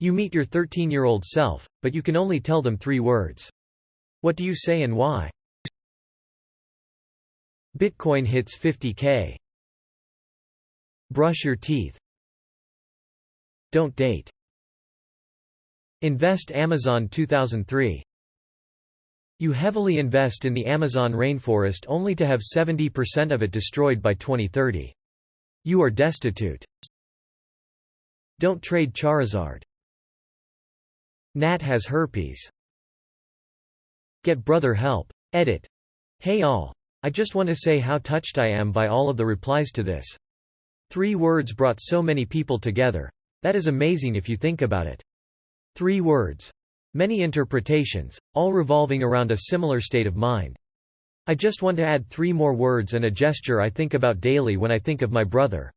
You meet your 13-year-old self, but you can only tell them 3 words. What do you say and why? Bitcoin hits 50K. Brush your teeth. Don't date. Invest Amazon 2003. You heavily invest in the Amazon rainforest only to have 70% of it destroyed by 2030. You are destitute. Don't trade Charizard. Nat has herpes. Get brother help. Edit. Hey all. I just want to say how touched I am by all of the replies to this. 3 words brought so many people together. That is amazing if you think about it. 3 words. Many interpretations, all revolving around a similar state of mind. I just want to add 3 more words and a gesture I think about daily when I think of my brother.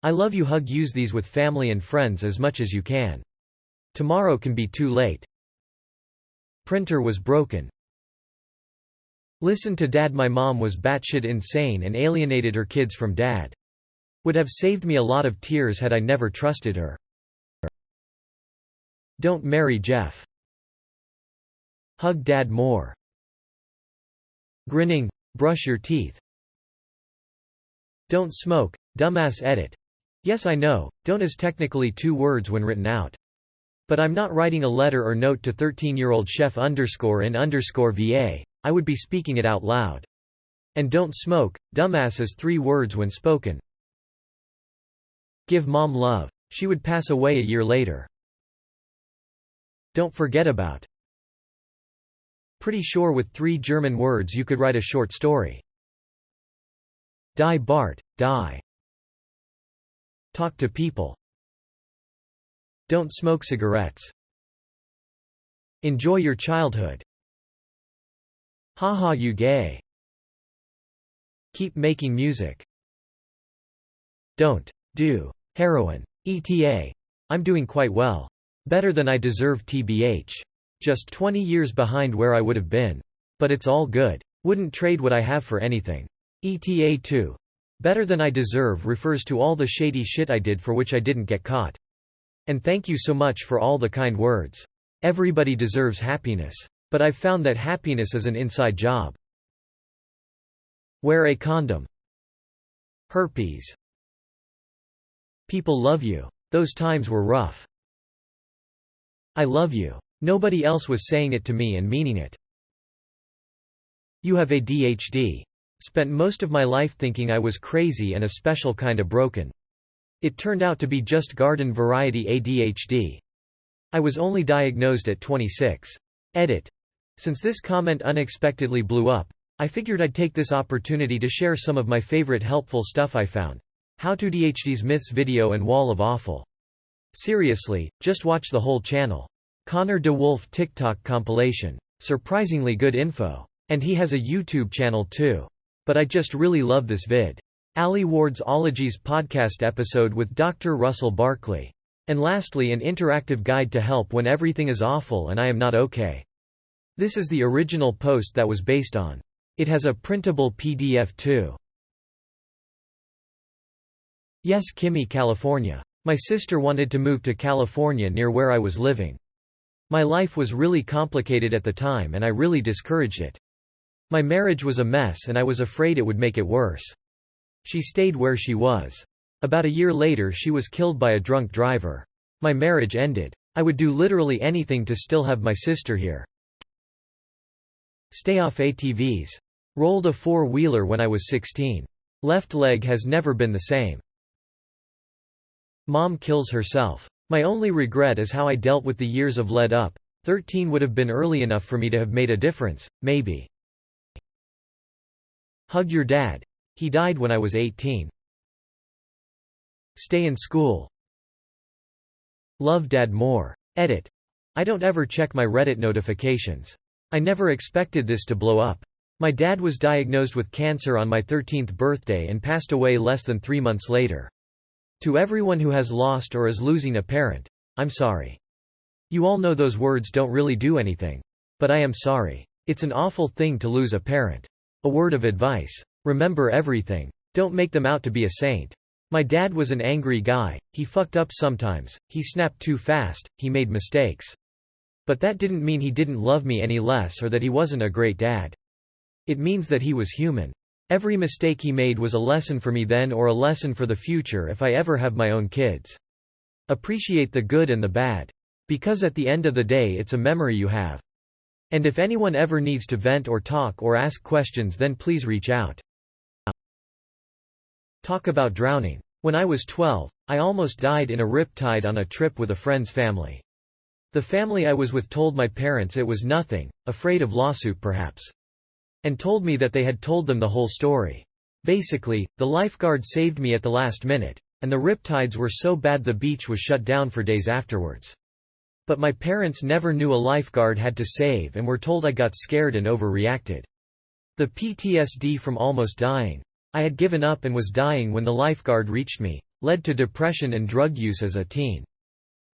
I love you. Hug. Use these with family and friends as much as you can. Tomorrow can be too late. Printer was broken. Listen to Dad. My mom was batshit insane and alienated her kids from Dad. Would have saved me a lot of tears had I never trusted her. Don't marry Jeff. Hug Dad more. Grinning. Brush your teeth. Don't smoke. Dumbass. Edit. Yes, I know, don't is technically 2 words when written out. But I'm not writing a letter or note to 13-year-old chef_in_va, I would be speaking it out loud. And don't smoke. Dumbass is 3 words when spoken. Give mom love. She would pass away a year later. Don't forget about. Pretty sure with 3 German words you could write a short story. Die Bart, die. Talk to people. Don't smoke cigarettes. Enjoy your childhood. Haha, you gay. Keep making music. Don't do heroin. ETA. I'm doing quite well. Better than I deserve tbh. Just 20 years behind where I would have been. But it's all good. Wouldn't trade what I have for anything. ETA 2. Better than I deserve refers to all the shady shit I did for which I didn't get caught. And thank you so much for all the kind words. Everybody deserves happiness. But I've found that happiness is an inside job. Wear a condom. Herpes. People love you. Those times were rough. I love you. Nobody else was saying it to me and meaning it. You have ADHD. Spent most of my life thinking I was crazy and a special kind of broken. It turned out to be just garden variety ADHD. I was only diagnosed at 26. Edit. Since this comment unexpectedly blew up, I figured I'd take this opportunity to share some of my favorite helpful stuff I found. How to DHD's Myths video and Wall of Awful. Seriously, just watch the whole channel. Connor DeWolf TikTok compilation. Surprisingly good info. And he has a YouTube channel too. But I just really love this vid. Ali Ward's Ologies podcast episode with Dr. Russell Barkley. And lastly, an interactive guide to help when everything is awful and I am not okay. This is the original post that was based on. It has a printable PDF too. Yes, Kimmy, California. My sister wanted to move to California near where I was living. My life was really complicated at the time and I really discouraged it. My marriage was a mess and I was afraid it would make it worse. She stayed where she was. About a year later she was killed by a drunk driver. My marriage ended. I would do literally anything to still have my sister here. Stay off ATVs. Rolled a 4-wheeler when I was 16. Left leg has never been the same. Mom kills herself. My only regret is how I dealt with the years of led up. 13 would have been early enough for me to have made a difference, maybe. Hug your dad. He died when I was 18. Stay in school. Love Dad more. Edit. I don't ever check my Reddit notifications. I never expected this to blow up. My dad was diagnosed with cancer on my 13th birthday and passed away less than 3 months later. To everyone who has lost or is losing a parent, I'm sorry. You all know those words don't really do anything. But I am sorry. It's an awful thing to lose a parent. A word of advice. Remember everything. Don't make them out to be a saint. My dad was an angry guy, he fucked up sometimes, he snapped too fast, he made mistakes. But that didn't mean he didn't love me any less or that he wasn't a great dad. It means that he was human. Every mistake he made was a lesson for me then or a lesson for the future if I ever have my own kids. Appreciate the good and the bad. Because at the end of the day it's a memory you have. And if anyone ever needs to vent or talk or ask questions, then please reach out. Talk about drowning. When I was 12, I almost died in a riptide on a trip with a friend's family. The family I was with told my parents it was nothing, afraid of lawsuit perhaps. And told me that they had told them the whole story. Basically, the lifeguard saved me at the last minute, and the riptides were so bad the beach was shut down for days afterwards. But my parents never knew a lifeguard had to save and were told I got scared and overreacted. The PTSD from almost dying. I had given up and was dying when the lifeguard reached me, led to depression and drug use as a teen.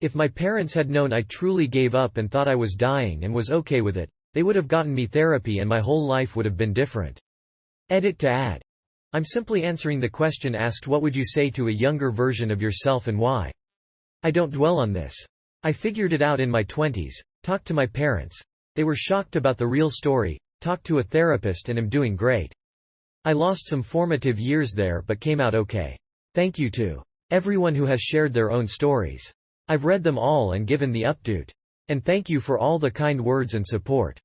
If my parents had known I truly gave up and thought I was dying and was okay with it, they would have gotten me therapy and my whole life would have been different. Edit to add. I'm simply answering the question asked: what would you say to a younger version of yourself and why? I don't dwell on this. I figured it out in my 20s, talked to my parents. They were shocked about the real story, talked to a therapist and am doing great. I lost some formative years there but came out okay. Thank you to everyone who has shared their own stories. I've read them all and given the update. And thank you for all the kind words and support.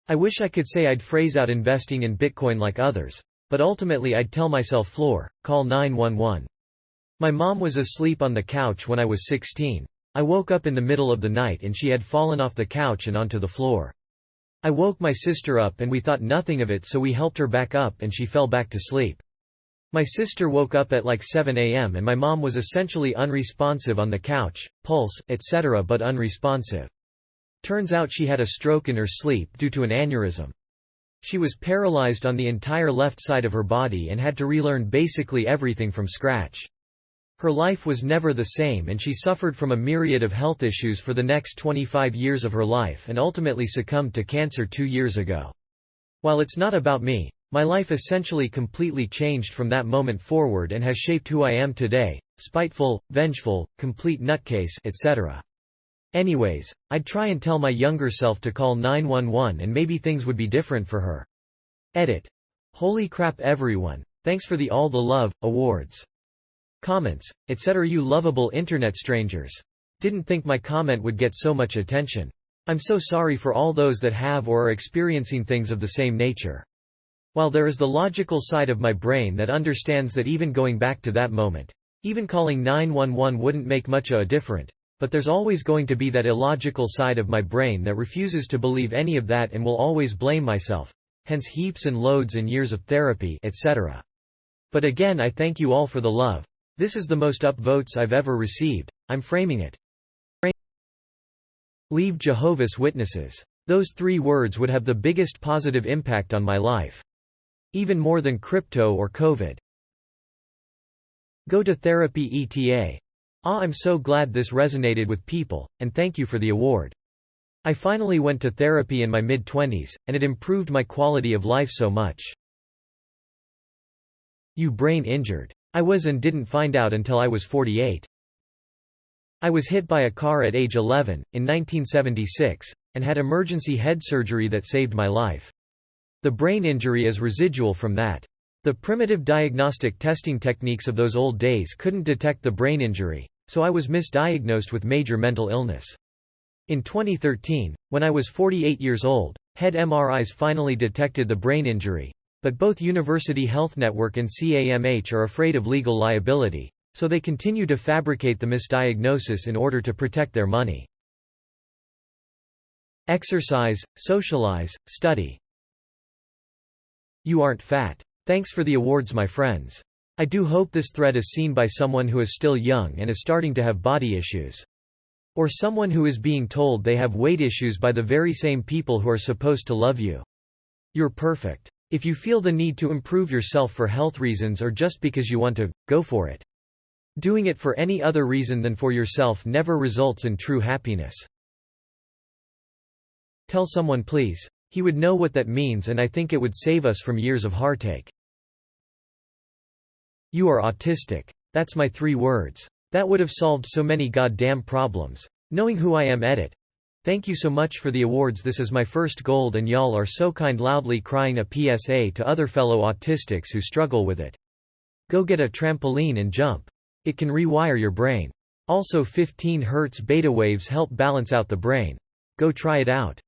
I wish I could say I'd phrase out investing in Bitcoin like others, but ultimately I'd tell myself, Floor, call 911. My mom was asleep on the couch when I was 16. I woke up in the middle of the night and she had fallen off the couch and onto the floor. I woke my sister up and we thought nothing of it, so we helped her back up and she fell back to sleep. My sister woke up at like 7 a.m. and my mom was essentially unresponsive on the couch, pulse, etc., but unresponsive. Turns out she had a stroke in her sleep due to an aneurysm. She was paralyzed on the entire left side of her body and had to relearn basically everything from scratch. Her life was never the same and she suffered from a myriad of health issues for the next 25 years of her life and ultimately succumbed to cancer 2 years ago. While it's not about me, my life essentially completely changed from that moment forward and has shaped who I am today: spiteful, vengeful, complete nutcase, etc. Anyways, I'd try and tell my younger self to call 911 and maybe things would be different for her. Edit. Holy crap everyone, thanks for all the love, awards, comments, etc. you lovable internet strangers. Didn't think my comment would get so much attention. I'm so sorry for all those that have or are experiencing things of the same nature. While there is the logical side of my brain that understands that even going back to that moment, even calling 911 wouldn't make much of a difference, but there's always going to be that illogical side of my brain that refuses to believe any of that and will always blame myself, hence heaps and loads and years of therapy, etc. But again, I thank you all for the love. This is the most upvotes I've ever received. I'm framing it. Leave Jehovah's Witnesses. Those 3 words would have the biggest positive impact on my life. Even more than crypto or COVID. Go to therapy ETA. I'm so glad this resonated with people, and thank you for the award. I finally went to therapy in my mid-20s, and it improved my quality of life so much. You brain injured. I was and didn't find out until I was 48. I was hit by a car at age 11, in 1976, and had emergency head surgery that saved my life. The brain injury is residual from that. The primitive diagnostic testing techniques of those old days couldn't detect the brain injury, so I was misdiagnosed with major mental illness. In 2013, when I was 48 years old, head MRIs finally detected the brain injury. But both University Health Network and CAMH are afraid of legal liability, so they continue to fabricate the misdiagnosis in order to protect their money. Exercise, socialize, study. You aren't fat. Thanks for the awards, my friends. I do hope this thread is seen by someone who is still young and is starting to have body issues. Or someone who is being told they have weight issues by the very same people who are supposed to love you. You're perfect. If you feel the need to improve yourself for health reasons or just because you want to, go for it. Doing it for any other reason than for yourself never results in true happiness. Tell someone please. He would know what that means, and I think it would save us from years of heartache. You are autistic. That's my 3 words. That would have solved so many goddamn problems. Knowing who I am edit. Thank you so much for the awards. This is my first gold and y'all are so kind. Loudly crying a PSA to other fellow autistics who struggle with it. Go get a trampoline and jump. It can rewire your brain. Also 15 Hz beta waves help balance out the brain. Go try it out.